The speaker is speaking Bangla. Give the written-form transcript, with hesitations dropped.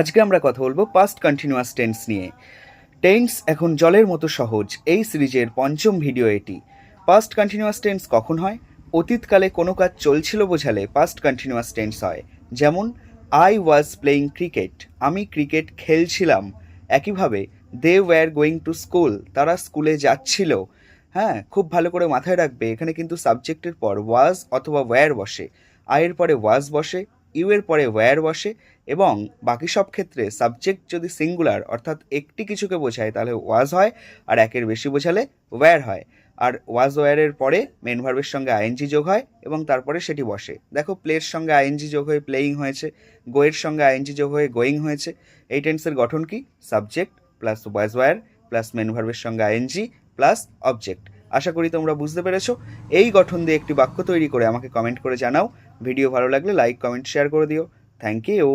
আজকে আমরা কথা বলবো পাস্ট কন্টিনিউয়াস টেন্স নিয়ে। টেন্স এখন জলের মতো সহজ, এই সিরিজের পঞ্চম ভিডিও এটি। পাস্ট কন্টিনিউয়াস টেন্স কখন হয়? অতীতকালে কোনো কাজ চলছিল বোঝালে পাস্ট কন্টিনিউয়াস টেন্স হয়। যেমন আই ওয়াজ প্লেয়িং ক্রিকেট, আমি ক্রিকেট খেলছিলাম। একইভাবে they were going to school, তারা স্কুলে যাচ্ছিল। হ্যাঁ, খুব ভালো করে মাথায় রাখবে, এখানে কিন্তু সাবজেক্টের পর ওয়াজ অথবা ওয়্যার বসে, আয়ের পরে ওয়াজ বসে, ইউ এর পরে ওয়্যার বসে, এবং বাকি সব ক্ষেত্রে সাবজেক্ট যদি সিঙ্গুলার অর্থাৎ একটি কিছুকে বোঝায় তাহলে ওয়াজ হয়, আর একের বেশি বোঝালে ওয়্যার হয়। আর ওয়াজ ওয়্যারের পরে মেন ভার্বের সঙ্গে আইএনজি যোগ হয় এবং তারপরে সেটি বসে। দেখো, প্লের সঙ্গে আইএনজি যোগ হয়ে প্লেয়িং হয়েছে, গোয়ের সঙ্গে আইএনজি যোগ হয়ে গোয়িং হয়েছে। এই টেন্সের গঠন কি? Subject plus was were plus main ভার্বের সঙ্গে আইএনজি প্লাস অবজেক্ট। আশা করি তোমরা বুঝতে পেরেছো। এই গঠন দিয়ে একটি বাক্য তৈরি করে আমাকে কমেন্ট করে জানাও। ভিডিও ভালো লাগলে লাইক, কমেন্ট, শেয়ার করে দিও। Thank you.